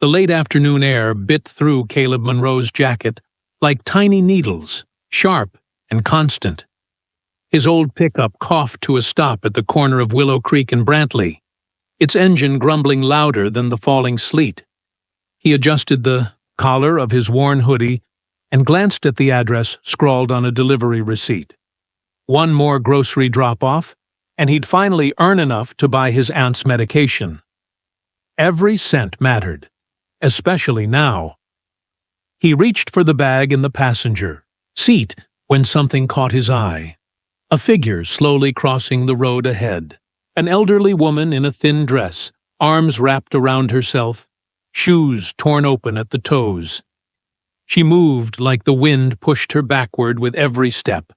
The late afternoon air bit through Caleb Monroe's jacket like tiny needles, sharp and constant. His old pickup coughed to a stop at the corner of Willow Creek and Brantley, its engine grumbling louder than the falling sleet. He adjusted the collar of his worn hoodie and glanced at the address scrawled on a delivery receipt. One more grocery drop-off, and he'd finally earn enough to buy his aunt's medication. Every cent mattered, especially now. He reached for the bag in the passenger seat when something caught his eye. A figure slowly crossing the road ahead. An elderly woman in a thin dress, arms wrapped around herself, shoes torn open at the toes. She moved like the wind pushed her backward with every step.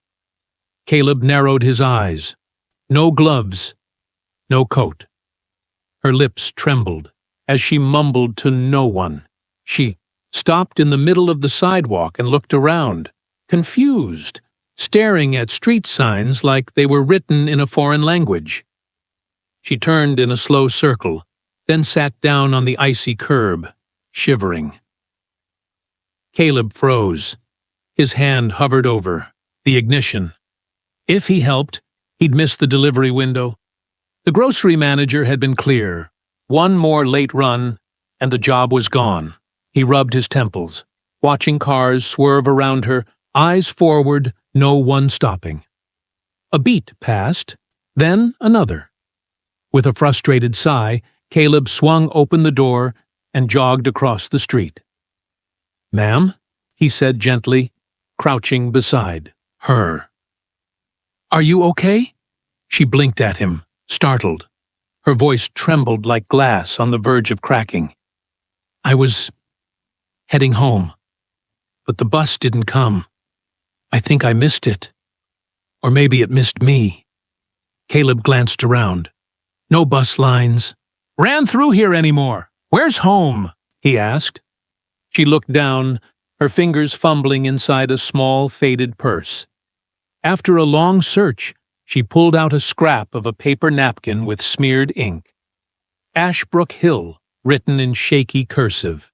Caleb narrowed his eyes. No gloves, no coat. Her lips trembled as she mumbled to no one. She stopped in the middle of the sidewalk and looked around, confused, staring at street signs like they were written in a foreign language. She turned in a slow circle, then sat down on the icy curb, shivering. Caleb froze. His hand hovered over the ignition. If he helped, he'd miss the delivery window. The grocery manager had been clear. One more late run, and the job was gone. He rubbed his temples, watching cars swerve around her, eyes forward, no one stopping. A beat passed, then another. With a frustrated sigh, Caleb swung open the door and jogged across the street. "Ma'am?" he said gently, crouching beside her. "Are you okay?" She blinked at him, startled. Her voice trembled like glass on the verge of cracking. "I was heading home, but the bus didn't come. I think I missed it. Or maybe it missed me." Caleb glanced around. No bus lines. "Ran through here anymore. Where's home?" he asked. She looked down, her fingers fumbling inside a small, faded purse. After a long search, she pulled out a scrap of a paper napkin with smeared ink. Ashbrook Hill, written in shaky cursive.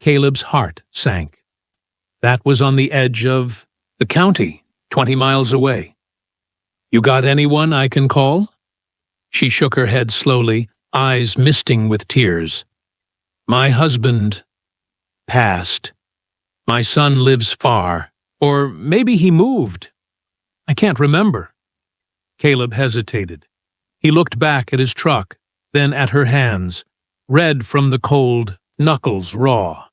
Caleb's heart sank. That was on the edge of the county, 20 miles away. "You got anyone I can call?" She shook her head slowly, eyes misting with tears. "My husband passed. My son lives far. Or maybe he moved. I can't remember." Caleb hesitated. He looked back at his truck, then at her hands, red from the cold, knuckles raw.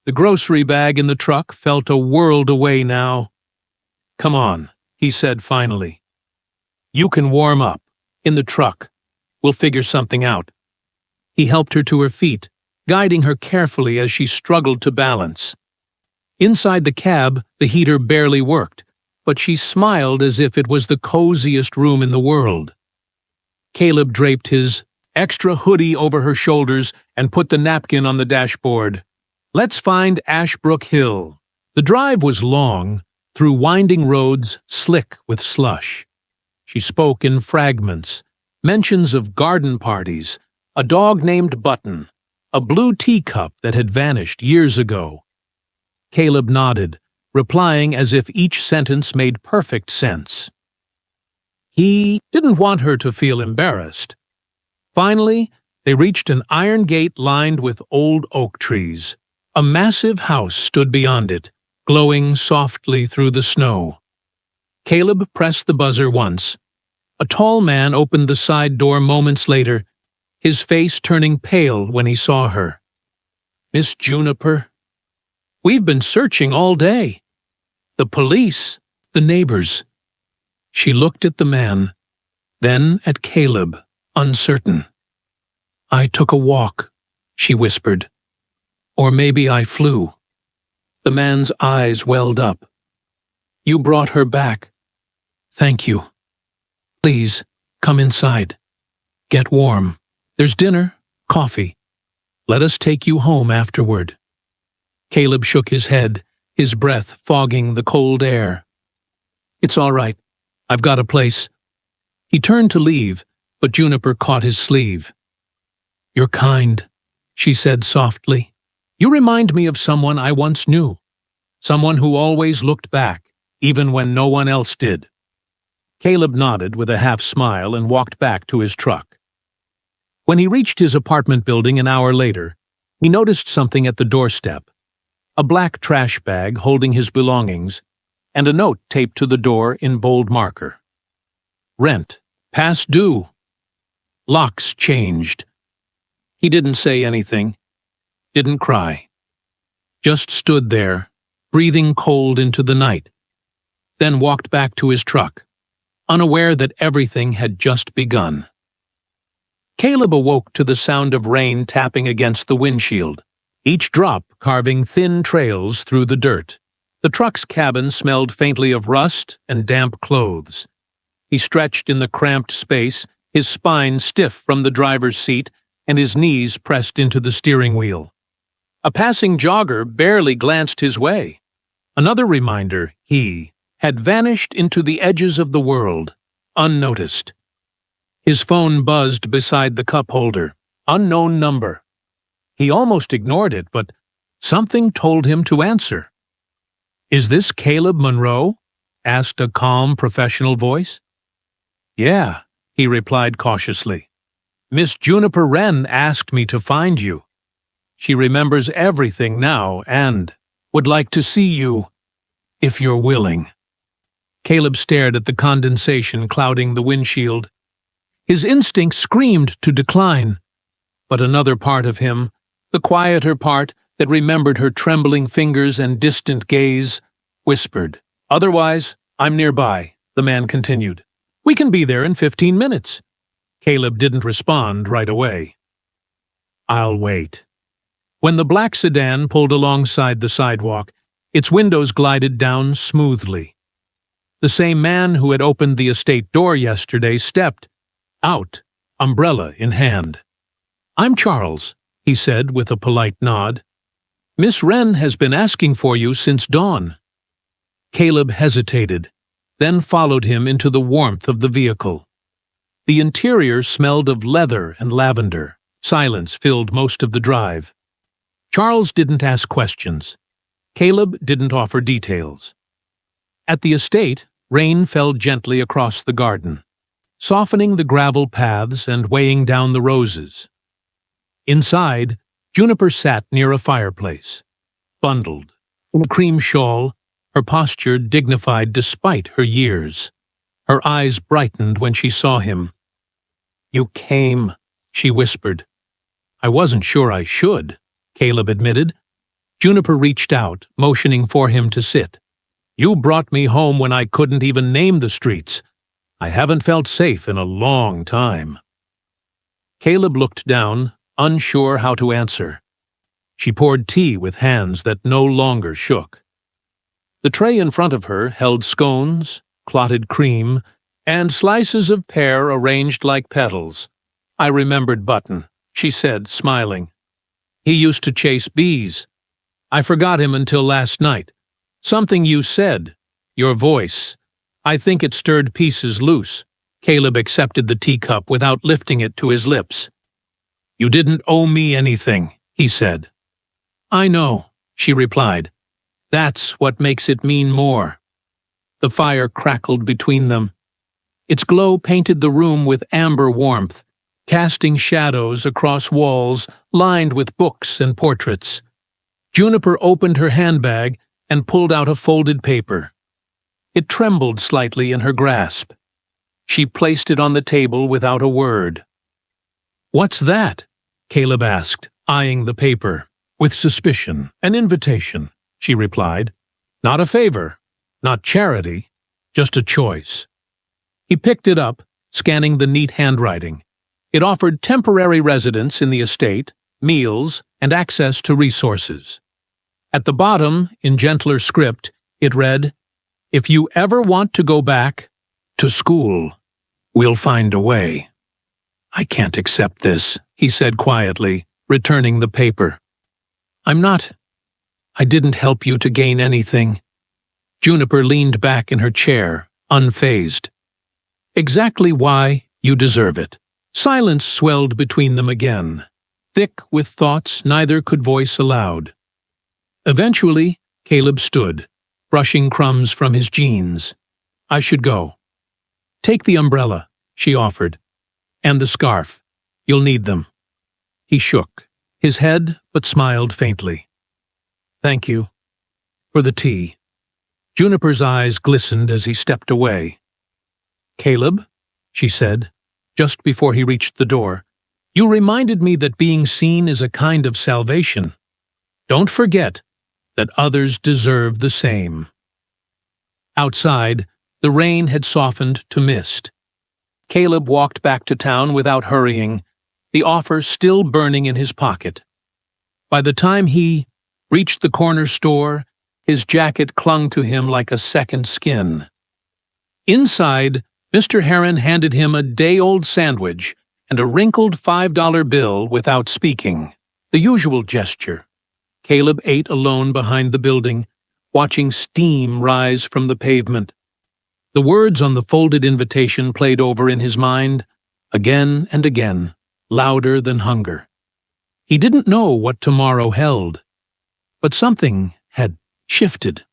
The grocery bag in the truck felt a world away now. "Come on," he said finally. "You can warm up. In the truck. We'll figure something out." He helped her to her feet, guiding her carefully as she struggled to balance. Inside the cab, the heater barely worked, but she smiled as if it was the coziest room in the world. Caleb draped his extra hoodie over her shoulders and put the napkin on the dashboard. "Let's find Ashbrook Hill." The drive was long, through winding roads slick with slush. She spoke in fragments, mentions of garden parties, a dog named Button, a blue teacup that had vanished years ago. Caleb nodded, replying as if each sentence made perfect sense. He didn't want her to feel embarrassed. Finally, they reached an iron gate lined with old oak trees. A massive house stood beyond it, glowing softly through the snow. Caleb pressed the buzzer once. A tall man opened the side door moments later, his face turning pale when he saw her. "Miss Juniper? We've been searching all day. The police, the neighbors." She looked at the man, then at Caleb, uncertain. "I took a walk," she whispered. "Or maybe I flew." The man's eyes welled up. "You brought her back. Thank you. Please, come inside. Get warm. There's dinner, coffee. Let us take you home afterward." Caleb shook his head, his breath fogging the cold air. "It's all right. I've got a place." He turned to leave, but Juniper caught his sleeve. "You're kind. she said softly. You remind me of someone I once knew. Someone who always looked back, even when no one else did. Caleb nodded with a half-smile and walked back to his truck. When he reached his apartment building an hour later, he noticed something at the doorstep. A black trash bag holding his belongings, and a note taped to the door in bold marker. Rent, past due. Locks changed. He didn't say anything, didn't cry. Just stood there, breathing cold into the night, then walked back to his truck, unaware that everything had just begun. Caleb awoke to the sound of rain tapping against the windshield, each drop carving thin trails through the dirt. The truck's cabin smelled faintly of rust and damp clothes. He stretched in the cramped space, his spine stiff from the driver's seat and his knees pressed into the steering wheel. A passing jogger barely glanced his way. Another reminder he had vanished into the edges of the world, unnoticed. His phone buzzed beside the cup holder. Unknown number. He almost ignored it, but something told him to answer. Is this Caleb Monroe? Asked a calm, professional voice. Yeah, he replied cautiously. Miss Juniper Wren asked me to find you. She remembers everything now and would like to see you, if you're willing. Caleb stared at the condensation clouding the windshield. His instinct screamed to decline, but another part of him, the quieter part that remembered her trembling fingers and distant gaze, whispered. Otherwise, I'm nearby, the man continued. We can be there in 15 minutes. Caleb didn't respond right away. I'll wait. When the black sedan pulled alongside the sidewalk, its windows glided down smoothly. The same man who had opened the estate door yesterday stepped out, umbrella in hand. I'm Charles, he said with a polite nod. Miss Wren has been asking for you since dawn. Caleb hesitated, then followed him into the warmth of the vehicle. The interior smelled of leather and lavender. Silence filled most of the drive. Charles didn't ask questions. Caleb didn't offer details. At the estate, rain fell gently across the garden, softening the gravel paths and weighing down the roses. Inside, Juniper sat near a fireplace, bundled in a cream shawl, her posture dignified despite her years. Her eyes brightened when she saw him. You came, she whispered. I wasn't sure I should, Caleb admitted. Juniper reached out, motioning for him to sit. You brought me home when I couldn't even name the streets. I haven't felt safe in a long time. Caleb looked down, unsure how to answer. She poured tea with hands that no longer shook. The tray in front of her held scones, clotted cream, and slices of pear arranged like petals. I remembered Button, she said, smiling. He used to chase bees. I forgot him until last night. Something you said, your voice. I think it stirred pieces loose. Caleb accepted the teacup without lifting it to his lips. You didn't owe me anything, he said. I know, she replied. That's what makes it mean more. The fire crackled between them. Its glow painted the room with amber warmth, casting shadows across walls lined with books and portraits. Juniper opened her handbag and pulled out a folded paper. It trembled slightly in her grasp. She placed it on the table without a word. What's that? Caleb asked, eyeing the paper. With suspicion. An invitation, she replied. Not a favor, not charity, just a choice. He picked it up, scanning the neat handwriting. It offered temporary residence in the estate, meals, and access to resources. At the bottom, in gentler script, it read, If you ever want to go back to school, we'll find a way. I can't accept this, he said quietly, returning the paper. I didn't help you to gain anything. Juniper leaned back in her chair, unfazed. Exactly why you deserve it. Silence swelled between them again. thick with thoughts neither could voice aloud. Eventually, Caleb stood, brushing crumbs from his jeans. "I should go." "Take the umbrella," she offered, "and the scarf. You'll need them." He shook his head but smiled faintly. "Thank you. For the tea." Juniper's eyes glistened as he stepped away. "Caleb," she said, just before he reached the door, "you reminded me that being seen is a kind of salvation. Don't forget that others deserve the same." Outside, the rain had softened to mist. Caleb walked back to town without hurrying, the offer still burning in his pocket. By the time he reached the corner store, his jacket clung to him like a second skin. Inside, Mr. Heron handed him a day-old sandwich and a wrinkled $5 bill without speaking, the usual gesture. Caleb ate alone behind the building, watching steam rise from the pavement. The words on the folded invitation played over in his mind, again and again, louder than hunger. He didn't know what tomorrow held, but something had shifted.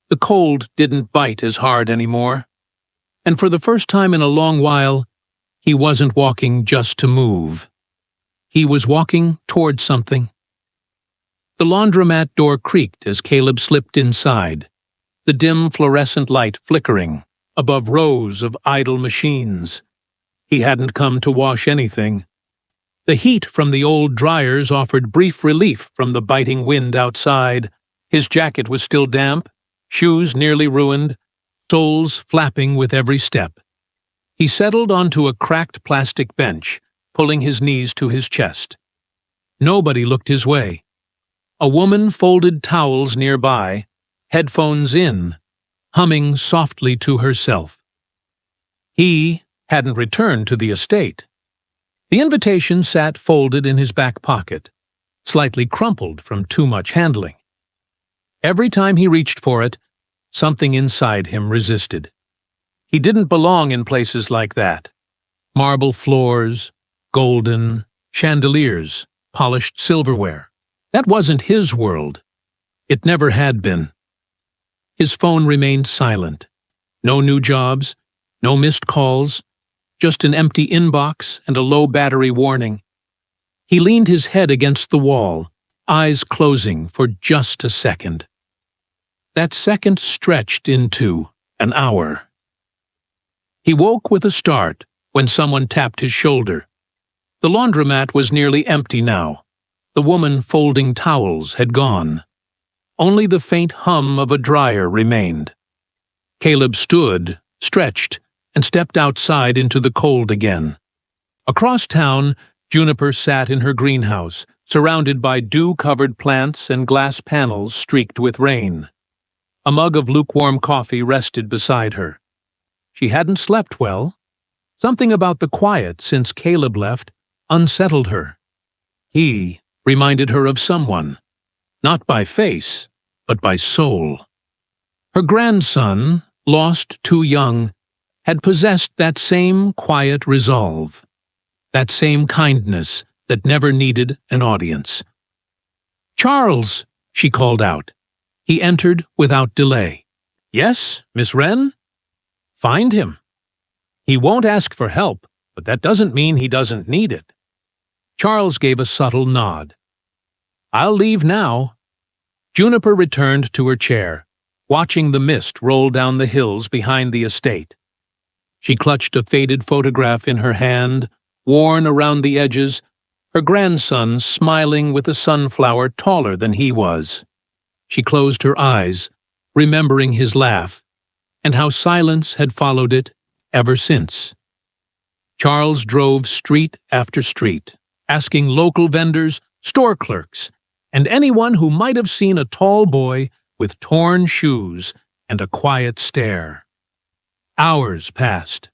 The cold didn't bite as hard anymore, and for the first time in a long while, he wasn't walking just to move. He was walking toward something. The laundromat door creaked as Caleb slipped inside, the dim fluorescent light flickering above rows of idle machines. He hadn't come to wash anything. The heat from the old dryers offered brief relief from the biting wind outside. His jacket was still damp, shoes nearly ruined, soles flapping with every step. He settled onto a cracked plastic bench, pulling his knees to his chest. Nobody looked his way. A woman folded towels nearby, headphones in, humming softly to herself. He hadn't returned to the estate. The invitation sat folded in his back pocket, slightly crumpled from too much handling. Every time he reached for it, something inside him resisted. He didn't belong in places like that. Marble floors, golden chandeliers, polished silverware. That wasn't his world. It never had been. His phone remained silent. No new jobs, no missed calls, just an empty inbox and a low battery warning. He leaned his head against the wall, eyes closing for just a second. That second stretched into an hour. He woke with a start when someone tapped his shoulder. The laundromat was nearly empty now. The woman folding towels had gone. Only the faint hum of a dryer remained. Caleb stood, stretched, and stepped outside into the cold again. Across town, Juniper sat in her greenhouse, surrounded by dew-covered plants and glass panels streaked with rain. A mug of lukewarm coffee rested beside her. She hadn't slept well. Something about the quiet since Caleb left unsettled her. He reminded her of someone, not by face, but by soul. Her grandson, lost too young, had possessed that same quiet resolve, that same kindness that never needed an audience. "Charles," she called out. He entered without delay. "Yes, Miss Wren?" "Find him. He won't ask for help, but that doesn't mean he doesn't need it." Charles gave a subtle nod. "I'll leave now." Juniper returned to her chair, watching the mist roll down the hills behind the estate. She clutched a faded photograph in her hand, worn around the edges, her grandson smiling with a sunflower taller than he was. She closed her eyes, remembering his laugh, and how silence had followed it ever since. Charles drove street after street, asking local vendors, store clerks, and anyone who might have seen a tall boy with torn shoes and a quiet stare. Hours passed.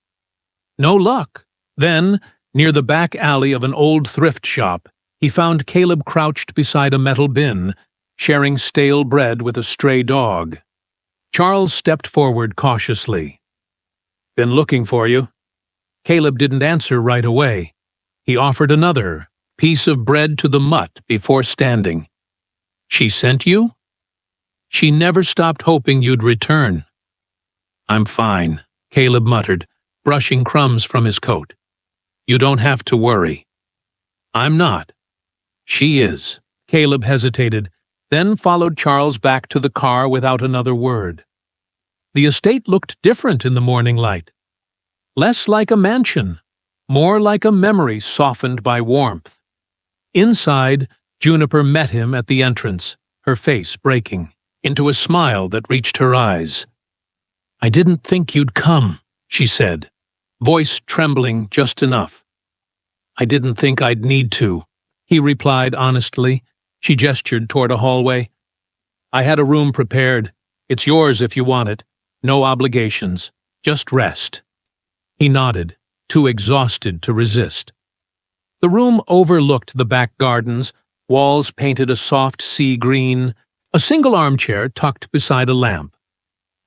No luck. Then, near the back alley of an old thrift shop, he found Caleb crouched beside a metal bin, sharing stale bread with a stray dog. Charles stepped forward cautiously. "Been looking for you." Caleb didn't answer right away. He offered another, piece of bread to the mutt before standing. She sent you? She never stopped hoping you'd return. I'm fine, Caleb muttered, brushing crumbs from his coat. You don't have to worry. I'm not. She is. Caleb hesitated, then followed Charles back to the car without another word. The estate looked different in the morning light. Less like a mansion, more like a memory softened by warmth. Inside, Juniper met him at the entrance, her face breaking into a smile that reached her eyes. I didn't think you'd come, she said, voice trembling just enough. I didn't think I'd need to, he replied honestly. She gestured toward a hallway. I had a room prepared. It's yours if you want it. No obligations. Just rest. He nodded, too exhausted to resist. The room overlooked the back gardens, walls painted a soft sea green, a single armchair tucked beside a lamp.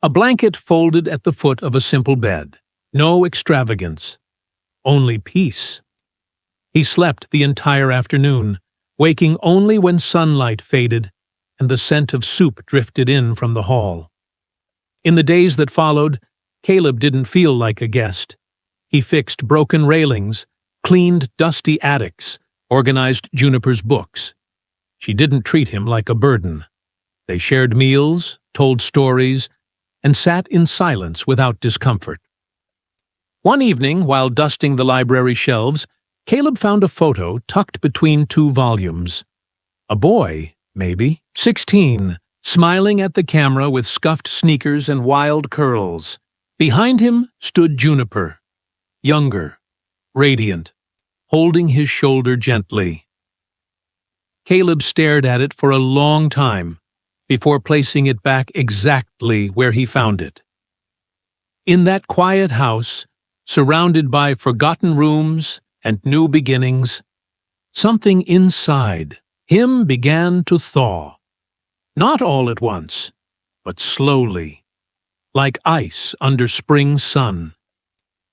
A blanket folded at the foot of a simple bed. No extravagance. Only peace. He slept the entire afternoon, waking only when sunlight faded and the scent of soup drifted in from the hall. In the days that followed, Caleb didn't feel like a guest. He fixed broken railings, cleaned dusty attics, organized Juniper's books. She didn't treat him like a burden. They shared meals, told stories, and sat in silence without discomfort. One evening, while dusting the library shelves, Caleb found a photo tucked between two volumes. A boy, maybe, 16, smiling at the camera with scuffed sneakers and wild curls. Behind him stood Juniper, younger, radiant, holding his shoulder gently. Caleb stared at it for a long time before placing it back exactly where he found it. In that quiet house, surrounded by forgotten rooms and new beginnings, something inside him began to thaw. Not all at once, but slowly, like ice under spring sun.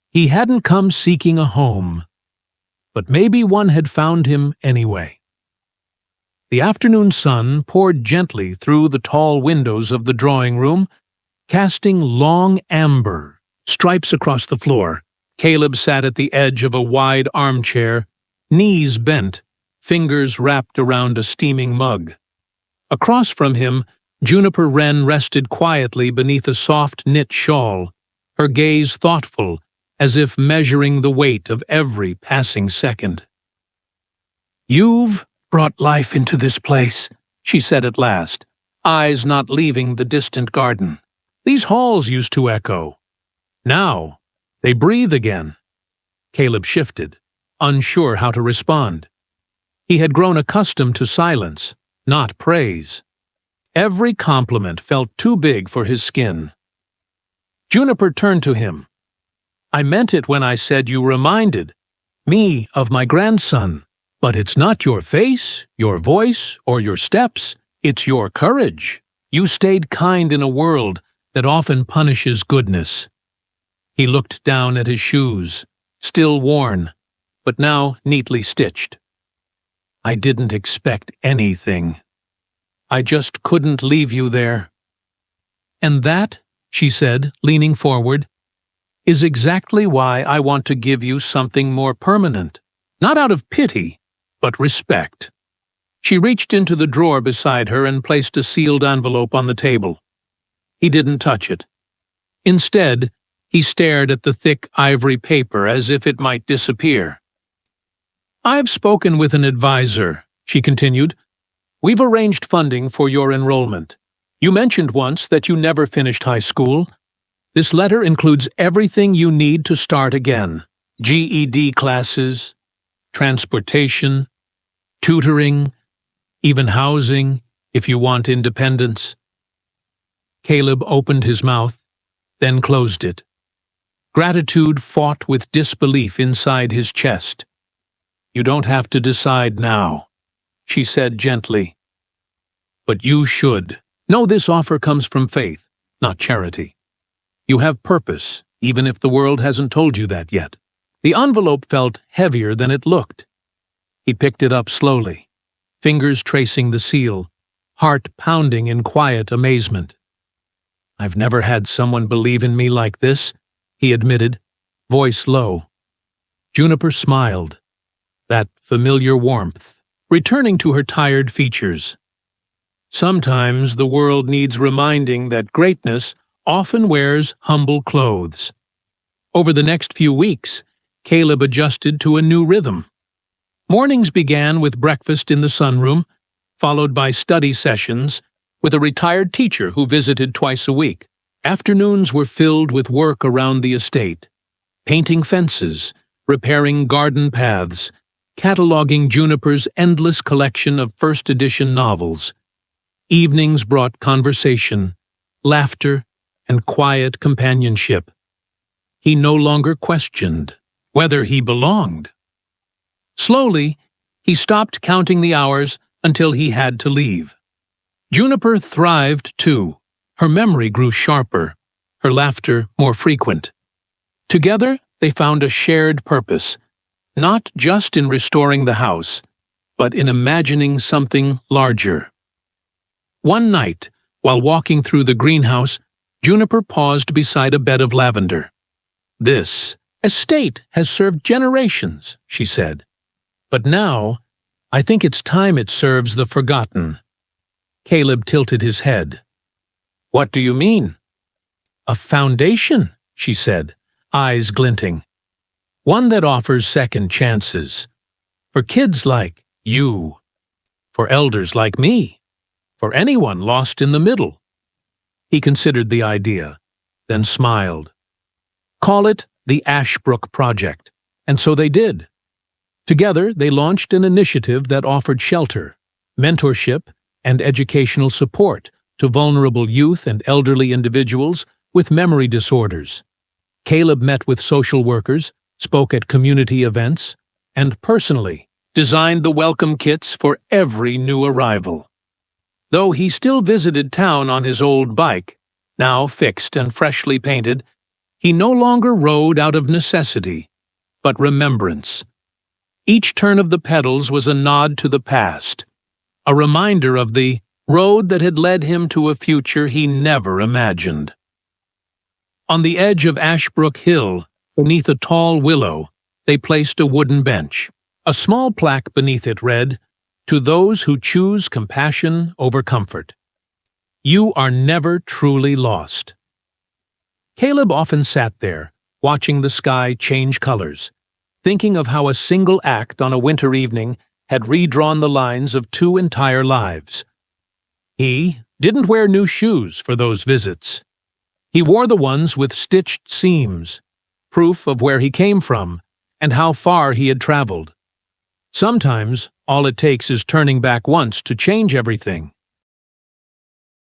He hadn't come seeking a home, but maybe one had found him anyway. The afternoon sun poured gently through the tall windows of the drawing room, casting long amber stripes across the floor. Caleb sat at the edge of a wide armchair, knees bent, fingers wrapped around a steaming mug. Across from him, Juniper Wren rested quietly beneath a soft knit shawl, her gaze thoughtful, as if measuring the weight of every passing second. You've brought life into this place, she said at last, eyes not leaving the distant garden. These halls used to echo. Now, they breathe again. Caleb shifted, unsure how to respond. He had grown accustomed to silence, not praise. Every compliment felt too big for his skin. Juniper turned to him. I meant it when I said you reminded me of my grandson. But it's not your face, your voice, or your steps. It's your courage. You stayed kind in a world that often punishes goodness. He looked down at his shoes, still worn, but now neatly stitched. I didn't expect anything. I just couldn't leave you there. And that, she said, leaning forward, is exactly why I want to give you something more permanent. Not out of pity, but respect. She reached into the drawer beside her and placed a sealed envelope on the table. He didn't touch it. Instead, he stared at the thick ivory paper as if it might disappear. I've spoken with an advisor, she continued. We've arranged funding for your enrollment. You mentioned once that you never finished high school. This letter includes everything you need to start again. GED classes, transportation, tutoring, even housing, if you want independence. Caleb opened his mouth, then closed it. Gratitude fought with disbelief inside his chest. You don't have to decide now, she said gently. But you should. Know this offer comes from faith, not charity. You have purpose, even if the world hasn't told you that yet. The envelope felt heavier than it looked. He picked it up slowly, fingers tracing the seal, heart pounding in quiet amazement. "I've never had someone believe in me like this," he admitted, voice low. Juniper smiled, that familiar warmth, returning to her tired features. Sometimes the world needs reminding that greatness often wears humble clothes. Over the next few weeks, Caleb adjusted to a new rhythm. Mornings began with breakfast in the sunroom, followed by study sessions with a retired teacher who visited twice a week. Afternoons were filled with work around the estate, painting fences, repairing garden paths, cataloging Juniper's endless collection of first-edition novels. Evenings brought conversation, laughter, and quiet companionship. He no longer questioned whether he belonged. Slowly, he stopped counting the hours until he had to leave. Juniper thrived too. Her memory grew sharper, her laughter more frequent. Together, they found a shared purpose, not just in restoring the house, but in imagining something larger. One night, while walking through the greenhouse, Juniper paused beside a bed of lavender. "This estate has served generations," she said. "But now, I think it's time it serves the forgotten." Caleb tilted his head. "What do you mean?" "A foundation," she said, eyes glinting. "One that offers second chances. For kids like you. For elders like me. For anyone lost in the middle." He considered the idea, then smiled. "Call it the Ashbrook Project." And so they did. Together, they launched an initiative that offered shelter, mentorship, and educational support to vulnerable youth and elderly individuals with memory disorders. Caleb met with social workers, spoke at community events, and personally designed the welcome kits for every new arrival. Though he still visited town on his old bike, now fixed and freshly painted, he no longer rode out of necessity, but remembrance. Each turn of the pedals was a nod to the past, a reminder of the road that had led him to a future he never imagined. On the edge of Ashbrook Hill, beneath a tall willow, they placed a wooden bench. A small plaque beneath it read, "To those who choose compassion over comfort. You are never truly lost." Caleb often sat there, watching the sky change colors, thinking of how a single act on a winter evening had redrawn the lines of two entire lives. He didn't wear new shoes for those visits. He wore the ones with stitched seams, proof of where he came from and how far he had traveled. Sometimes, all it takes is turning back once to change everything.